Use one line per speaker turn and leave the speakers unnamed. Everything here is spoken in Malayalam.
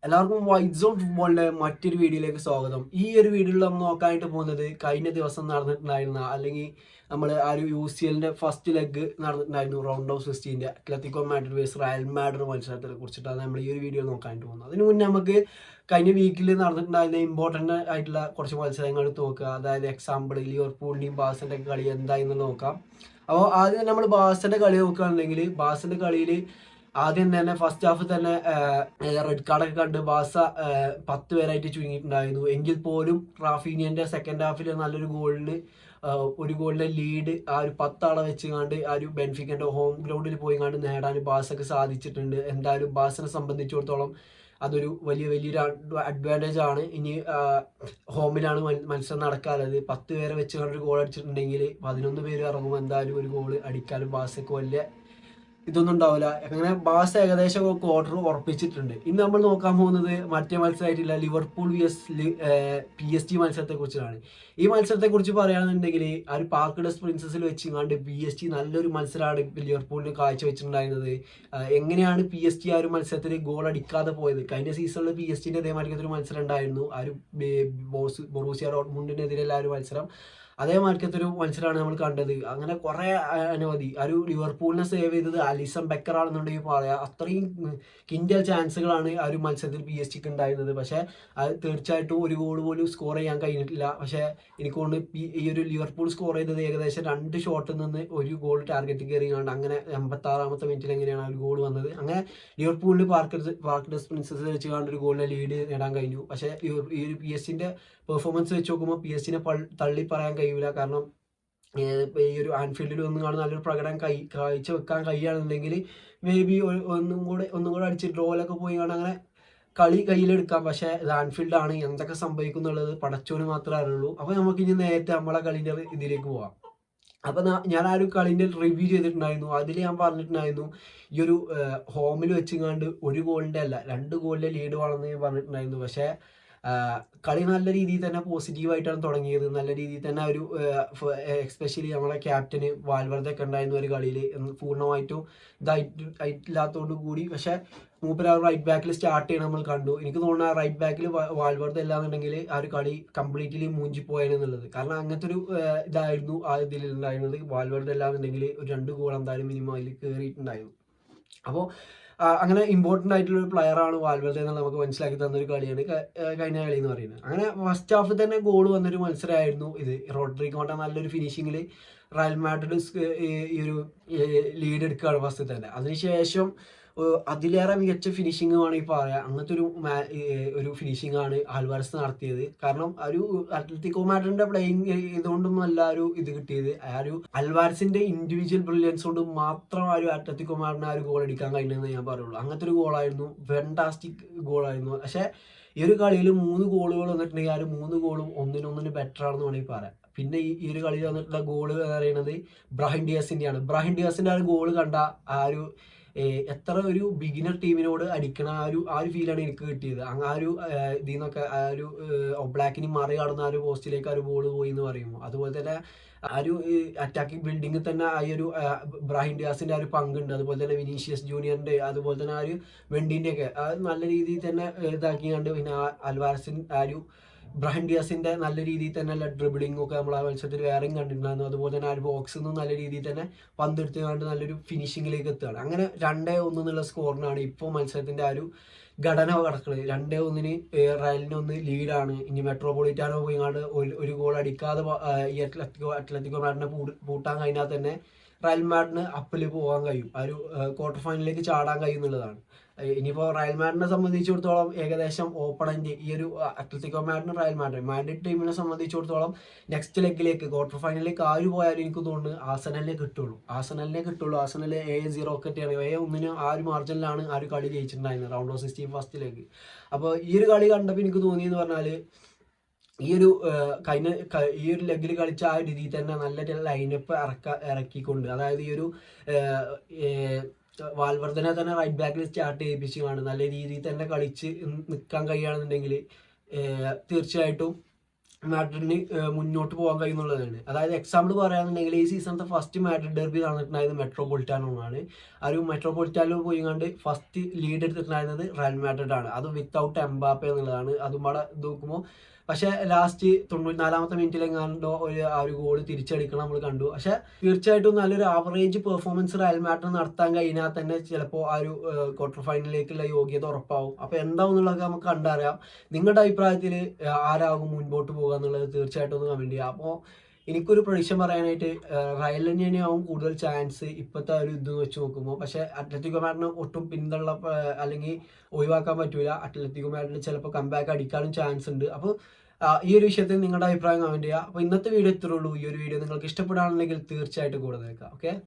എല്ലാവർക്കും വൈറ്റ് സോൺ ഫുട്ബോളിന്റെ മറ്റൊരു വീഡിയോയിലേക്ക് സ്വാഗതം. ഈ ഒരു വീഡിയോയിൽ നമ്മൾ നോക്കാനായിട്ട് പോകുന്നത് കഴിഞ്ഞ ദിവസം നടന്നിട്ടുണ്ടായിരുന്ന അല്ലെങ്കിൽ നമ്മൾ ആ ഒരു UCLന്റെ ഫസ്റ്റ് ലെഗ് നടന്നിട്ടുണ്ടായിരുന്നു round of 16 Atletico Madrid versus Real Madrid മത്സരത്തെ കുറിച്ചിട്ടാണ് നമ്മൾ ഈ ഒരു വീഡിയോ നോക്കാനായിട്ട് പോകുന്നത്. അതിന് മുന്നേ നമുക്ക് കഴിഞ്ഞ വീക്കിൽ നടന്നിട്ടുണ്ടായിരുന്ന ഇമ്പോർട്ടൻ്റ് ആയിട്ടുള്ള കുറച്ച് മത്സരങ്ങൾ എടുത്ത് നോക്കുക. അതായത് എക്സാമ്പിൾ ലിവർപൂളിൻ്റെയും ബാഴ്സൻ്റെ ഒക്കെ കളി എന്തായെന്ന് നോക്കാം. അപ്പോൾ ആദ്യം നമ്മൾ ബാഴ്സൻ്റെ കളി നോക്കുകയാണെങ്കിൽ ബാഴ്സൻ്റെ കളിയിൽ ആദ്യം തന്നെ ഫസ്റ്റ് ഹാഫ് തന്നെ റെഡ് കാർഡൊക്കെ കണ്ട് ബാസ 10 പേരായിട്ട് ചുരുങ്ങിയിട്ടുണ്ടായിരുന്നു. എങ്കിൽ പോലും റാഫീനിയന്റെ സെക്കൻഡ് ഹാഫിൽ നല്ലൊരു ഒരു ഗോളിന്റെ ലീഡ് ആ ഒരു 10 ആളെ വെച്ചുകൊണ്ട് ആ ഒരു ബെൻഫിക്കന്റെ ഹോം ഗ്രൗണ്ടിൽ പോയി കണ്ട് നേടാൻ ബാസക്ക് സാധിച്ചിട്ടുണ്ട്. എന്തായാലും ബാസിനെ സംബന്ധിച്ചിടത്തോളം അതൊരു വലിയൊരു അഡ്വാൻറ്റേജ് ആണ്. ഇനി ഹോമിലാണ് മത്സരം നടക്കാറുള്ളത്. 10 പേരെ വെച്ച് കണ്ട് ഒരു ഗോൾ അടിച്ചിട്ടുണ്ടെങ്കിൽ 11 പേര് ഇറങ്ങും. എന്തായാലും ഒരു ഗോൾ അടിക്കാനും ബാസക്ക് വലിയ ഇതൊന്നും ഉണ്ടാവില്ല. അങ്ങനെ ബാസ് ഏകദേശം ക്വാർട്ടർ ഉറപ്പിച്ചിട്ടുണ്ട്. ഇന്ന് നമ്മൾ നോക്കാൻ പോകുന്നത് മറ്റേ മത്സരമായിട്ടില്ല ലിവർപൂൾ PSG മത്സരത്തെ കുറിച്ചാണ്. ഈ മത്സരത്തെ കുറിച്ച് പറയുകയാണെന്നുണ്ടെങ്കിൽ ആ ഒരു പാർക്ക് ഡെസ് പ്രിൻസസിൽ വെച്ചുകൊണ്ട് PSG നല്ലൊരു മത്സരമാണ് തൊലിന് കാഴ്ചവെച്ചിട്ടുണ്ടായിരുന്നത്. എങ്ങനെയാണ് PSG ആ ഒരു മത്സരത്തിൽ ഗോൾ അടിക്കാതെ പോയത്? കഴിഞ്ഞ സീസണിൽ PSG അതേമാതിരി ഒരു മത്സരം ഉണ്ടായിരുന്നു, ആ ഒരു ബൊറൂസിയ ഡോർട്ട്മുണ്ടിനെതിരെയുള്ള ആ ഒരു മത്സരം. അതേമാതിരിക്കത്തെ ഒരു മത്സരമാണ് നമ്മൾ കണ്ടത്. അങ്ങനെ കുറെ അനവധി ആ ഒരു ലിവർപൂളിനെ സേവ് ചെയ്തത് അലിസൺ ബെക്കർ ആണെന്നുണ്ടെങ്കിൽ പറയാം. അത്രയും കിൻഡൽ ചാൻസുകളാണ് ആ ഒരു മത്സരത്തിൽ PSG ഉണ്ടായിരുന്നത്. പക്ഷെ അത് തീർച്ചയായിട്ടും ഒരു ഗോൾ പോലും സ്കോർ ചെയ്യാൻ കഴിഞ്ഞിട്ടില്ല. പക്ഷെ എനിക്ക് തോന്നുന്നു ഈ ഒരു ലിവർപൂൾ സ്കോർ ചെയ്തത് ഏകദേശം 2 ഷോട്ടിൽ നിന്ന് ഒരു ഗോൾ ടാർഗറ്റ് കയറിയാണ്. അങ്ങനെ 86-ാമത്തെ മിനിറ്റിൽ എങ്ങനെയാണ് ഒരു ഗോൾ വന്നത്. അങ്ങനെ ലിവർപൂളിന് പാർക്ക് ഡെസ് പ്രിൻസസ് വെച്ച് കണ്ട് ഒരു ഗോളിനെ ലീഡ് നേടാൻ കഴിഞ്ഞു. പക്ഷെ ഈ ഒരു PSG പെർഫോമൻസ് വെച്ച് നോക്കുമ്പോൾ PSG തള്ളി പറയാൻ കഴിയില്ല. കാരണം ഈ ഒരു ആൻഫീൽഡിൽ ഒന്നും നല്ലൊരു പ്രകടനം കാഴ്ച വെക്കാൻ കഴിയുകയാണെന്നുണ്ടെങ്കിൽ മേ ബി ഒന്നും കൂടെ അടിച്ച് ഡ്രോയിലൊക്കെ പോയി അങ്ങനെ കളി കയ്യിലെടുക്കാം. പക്ഷെ ഇത് ആൻഫീൽഡാണ്, എന്തൊക്കെ സംഭവിക്കും എന്നുള്ളത് പടച്ചോന് മാത്രമേ അറിയുള്ളൂ. അപ്പോൾ നമുക്ക് ഇനി നേരത്തെ നമ്മളെ കളീൻ്റെ ഇതിലേക്ക് പോവാം. അപ്പം ഞാൻ ആ ഒരു കളീൻ്റെ റിവ്യൂ ചെയ്തിട്ടുണ്ടായിരുന്നു. അതിൽ ഞാൻ പറഞ്ഞിട്ടുണ്ടായിരുന്നു ഈ ഒരു ഹോമിൽ വെച്ചുകൊണ്ട് ഒരു ഗോളിൻ്റെ അല്ല 2 ഗോളിൻ്റെ ലീഡ് വേണമെന്ന് ഞാൻ പറഞ്ഞിട്ടുണ്ടായിരുന്നു. പക്ഷേ കളി നല്ല രീതിയിൽ തന്നെ പോസിറ്റീവായിട്ടാണ് തുടങ്ങിയത്. നല്ല രീതിയിൽ തന്നെ ഒരു എസ്പെഷ്യലി നമ്മളെ ക്യാപ്റ്റന് വാൽവർദ്ധയൊക്കെ ഉണ്ടായിരുന്ന ഒരു കളിയിൽ പൂർണ്ണമായിട്ടും ഇതായിട്ടില്ലാത്തതുകൊണ്ട് കൂടി. പക്ഷേ മൂപ്പര് ആ റൈറ്റ് ബാക്കിൽ സ്റ്റാർട്ട് ചെയ്യണം നമ്മൾ കണ്ടു. എനിക്ക് തോന്നുന്നു ആ റൈറ്റ് ബാക്കിൽ വാൽവർദ്ധ ഇല്ലാന്നുണ്ടെങ്കിൽ ആ ഒരു കളി കംപ്ലീറ്റ്ലി മൂഞ്ചിപ്പോയെന്നുള്ളത്. കാരണം അങ്ങനത്തെ ഒരു ഇതായിരുന്നു ആ ഇതിൽ ഉണ്ടായിരുന്നത്. വാൽവർദ്ധ ഇല്ലാന്നുണ്ടെങ്കിൽ ഒരു 2 ഗോൾ എന്തായാലും മിനിമം അതിൽ കയറിയിട്ടുണ്ടായിരുന്നു. അപ്പോൾ അങ്ങനെ ഇമ്പോർട്ടൻ്റ് ആയിട്ടുള്ള ഒരു പ്ലെയറാണ് വാൽവർദ്ധ എന്ന് നമുക്ക് മനസ്സിലാക്കി തന്നൊരു കളിയാണ് കഴിഞ്ഞ കളി എന്ന് പറയുന്നത്. അങ്ങനെ ഫസ്റ്റ് ഹാഫിൽ തന്നെ ഗോൾ വന്നൊരു മത്സരമായിരുന്നു ഇത്. റോഡ്രിഗോയുടെ നല്ലൊരു ഫിനിഷിങ്ങിൽ റയൽ മാഡ്രിഡ് ഈ ഒരു ലീഡ് എടുക്കുകയാണ് ഫസ്റ്റ് തന്നെ. അതിനുശേഷം അതിലേറെ മികച്ച ഫിനിഷിംഗ് വേണമെങ്കിൽ പറയാം. അങ്ങനത്തെ ഒരു ഫിനിഷിംഗ് ആണ് ആൽവാരസ് നടത്തിയത്. കാരണം ഒരു അത്ലറ്റിക്കോ മാഡ്രിഡിന്റെ പ്ലേയിങ് ഇതുകൊണ്ടൊന്നും അല്ല ഒരു ഇത് കിട്ടിയത്. ആ ഒരു അൽവാരസിന്റെ ഇൻഡിവിജ്വൽ ബ്രില്യൻസ് കൊണ്ട് മാത്രം ആ ഒരു അത്ലറ്റിക്കോ മാഡ്രിഡിന് ആ ഒരു ഗോൾ അടിക്കാൻ കഴിഞ്ഞതെന്ന് ഞാൻ പറയുള്ളൂ. അങ്ങനത്തെ ഒരു ഗോളായിരുന്നു, ഫാന്റാസ്റ്റിക് ഗോളായിരുന്നു. പക്ഷെ ഈ ഒരു കളിയിൽ 3 ഗോളുകൾ വന്നിട്ടുണ്ടെങ്കിൽ ആ ഒരു 3 ഗോളും ഒന്നിനൊന്നിന് ബെറ്റർ ആണെന്ന് വേണമെങ്കിൽ പറയാം. പിന്നെ ഈ ഒരു കളിയിൽ വന്നിട്ടുള്ള ഗോള് എന്ന് പറയുന്നത് ബ്രാഹിം ഡിയാസിന്റെ ആണ്. ബ്രാഹിം ഡിയാസിന്റെ ആ ഒരു ഗോള് കണ്ട ആ ഒരു എത്ര ഒരു ബിഗിനർ ടീമിനോട് അടിക്കണ ആ ഒരു ഫീലാണ് എനിക്ക് കിട്ടിയത്. ആ ഒരു ഇതിൽ നിന്നൊക്കെ ആ ഒരു ഒബ്ലാക്കിന് മറികടന്ന ആ ഒരു പോസ്റ്റിലേക്ക് ആ ഒരു ബോൾ പോയി എന്ന് പറയുമ്പോൾ, അതുപോലെ തന്നെ ആ ഒരു അറ്റാക്കിംഗ് ബിൽഡിങ്ങിൽ തന്നെ ആ ഒരു ബ്രാഹിം ഡിയാസിന്റെ ആ ഒരു പങ്കുണ്ട്. അതുപോലെ തന്നെ വിനീഷ്യസ് ജൂനിയറിന്റെ, അതുപോലെ തന്നെ ആ ഒരു വെണ്ടിന്റെ ഒക്കെ നല്ല രീതിയിൽ തന്നെ ഇതാക്കിയാണ്ട് പിന്നെ അൽവാരസിൻ ആ ഒരു ബ്രാഹിം ഡിയാസിന്റെ നല്ല രീതിയിൽ തന്നെ ഉള്ള ഡ്രിബിളിംഗ് ഒക്കെ നമ്മൾ ആ മത്സരത്തിൽ വേറെയും കണ്ടിട്ടുണ്ടായിരുന്നു. അതുപോലെ തന്നെ ആ ഒരു ബോക്സിൽ നിന്നും നല്ല രീതിയിൽ തന്നെ പന്തെടുത്തുകൊണ്ട് നല്ലൊരു ഫിനിഷിങ്ങിലേക്ക് എത്തുകയാണ്. അങ്ങനെ 2-1 എന്നുള്ള സ്കോറിനാണ് ഇപ്പോൾ മത്സരത്തിന്റെ ആ ഒരു ഘടന കിടക്കുന്നത്. 2-1 റയലിന് ലീഡാണ്. ഇനി മെട്രോപൊളിറ്റാനോ പോയിങ്ങാണ്ട് ഒരു ഗോൾ അടിക്കാതെ ഈ അത്ലറ്റിക്കോ മാഡ്രിഡിനെ പൂട്ടാൻ കഴിഞ്ഞാൽ തന്നെ റയൽ മാഡ്രിഡിന് അപ്പിൽ പോകാൻ കഴിയും, ആ ഒരു ക്വാർട്ടർ ഫൈനലിലേക്ക് ചാടാൻ കഴിയുന്നുള്ളതാണ്. ഇനിയിപ്പോൾ റയൽ മാഡ്രിഡിനെ സംബന്ധിച്ചിടത്തോളം ഏകദേശം ഓപ്പണന്റ് ഈ ഒരു അത്ലറ്റിക്കോ മാഡ്രിഡ് മാഡ്രിഡ് ടീമിനെ സംബന്ധിച്ചിടത്തോളം നെക്സ്റ്റ് ലെഗിലേക്ക് ക്വാർട്ടർ ഫൈനലിലേക്ക് ആര് പോയാലും എനിക്ക് തോന്നുന്നു ആസനലിനെ കിട്ടുള്ളൂ. ആസനൽ 0 ഒക്കെയാണ് 1 ആ ഒരു മാർജിനിലാണ് ആ ഒരു കളി ജയിച്ചിട്ടുണ്ടായിരുന്നത് റൗണ്ട് ഓഫ് 16 ഫസ്റ്റിലേക്ക്. അപ്പോൾ ഈ ഒരു കളി കണ്ടപ്പോൾ എനിക്ക് തോന്നിയെന്ന് പറഞ്ഞാൽ ഈ ഒരു ഈ ഒരു ലെഗിൽ കളിച്ച ആ രീതിയിൽ തന്നെ നല്ല ലൈനപ്പ് ഇറക്കിക്കൊണ്ട്, അതായത് ഈ ഒരു വാൽവർദ്ധനെ തന്നെ റൈറ്റ് ബാക്കിൽ സ്റ്റാർട്ട് ചെയ്യിപ്പിച്ചുമാണ് നല്ല രീതിയിൽ തന്നെ കളിച്ച് നിൽക്കാൻ കഴിയുകയാണെന്നുണ്ടെങ്കിൽ തീർച്ചയായിട്ടും മാഡ്രിഡിന് മുന്നോട്ട് പോകാൻ കഴിയുന്നുള്ളതാണ്. അതായത് എക്സാമ്പിൾ പറയുകയാണെന്നുണ്ടെങ്കിൽ ഈ സീസണത്തെ ഫസ്റ്റ് മാഡ്രിഡ് ഡെർബി നടന്നിട്ടുണ്ടായത് മെട്രോപൊളിറ്റാനോണാണ്. ആ ഒരു മെട്രോപൊളിറ്റാനിൽ പോയി കണ്ട് ഫസ്റ്റ് ലീഡ് എടുത്തിട്ടുണ്ടായിരുന്നത് റയൽ മാഡ്രിഡ് ആണ്. അത് വിത്തൗട്ട് എംബാപ്പെ എന്നുള്ളതാണ്. അതും അവിടെ നോക്കുമ്പോൾ പക്ഷെ ലാസ്റ്റ് 94-ാമത്തെ മിനിറ്റിലെങ്ങാണ്ടോ ആ ഒരു ഗോൾ തിരിച്ചടിക്കണം നമ്മൾ കണ്ടു. പക്ഷെ തീർച്ചയായിട്ടും നല്ലൊരു ആവറേജ് പെർഫോമൻസ് റയൽ മാഡ്രിഡ് നടത്താൻ കഴിഞ്ഞാൽ തന്നെ ചിലപ്പോൾ ആ ഒരു ക്വാർട്ടർ ഫൈനലിലേക്കുള്ള യോഗ്യത ഉറപ്പാവും. അപ്പോൾ എന്താവും എന്നുള്ളത് നമുക്ക് കണ്ടറിയാം. നിങ്ങളുടെ അഭിപ്രായത്തിൽ ആരാകും മുൻപോട്ട് പോകുക എന്നുള്ളത് തീർച്ചയായിട്ടും ഒന്ന് കമന്റ് ചെയ്യുക. അപ്പോൾ എനിക്കൊരു പ്രൊഡിക്ഷൻ പറയാനായിട്ട് റയൽ തന്നെയാവും കൂടുതൽ ചാൻസ് ഇപ്പോഴത്തെ ഒരു ഇത് വെച്ച് നോക്കുമ്പോൾ. പക്ഷേ അത്ലറ്റിക്കോ മാഡ്രിഡിന് ഒട്ടും പിന്തള്ള അല്ലെങ്കിൽ ഒഴിവാക്കാൻ പറ്റൂല. അത്ലറ്റിക്കോ മാഡ്രിഡ് ചിലപ്പോൾ കംബാക്ക് അടിക്കാനും ചാൻസ് ഉണ്ട്. അപ്പോൾ ഈ ഒരു വിഷയത്തിൽ നിങ്ങളുടെ അഭിപ്രായം കമന്റ് ചെയ്യുക. അപ്പോൾ ഇന്നത്തെ വീഡിയോ ഇത്രേ ഉള്ളൂ. ഈ ഒരു വീഡിയോ നിങ്ങൾക്ക് ഇഷ്ടപ്പെടുകയാണെങ്കിൽ തീർച്ചയായിട്ടും കൂടെ നിൽക്കുക. ഓക്കെ.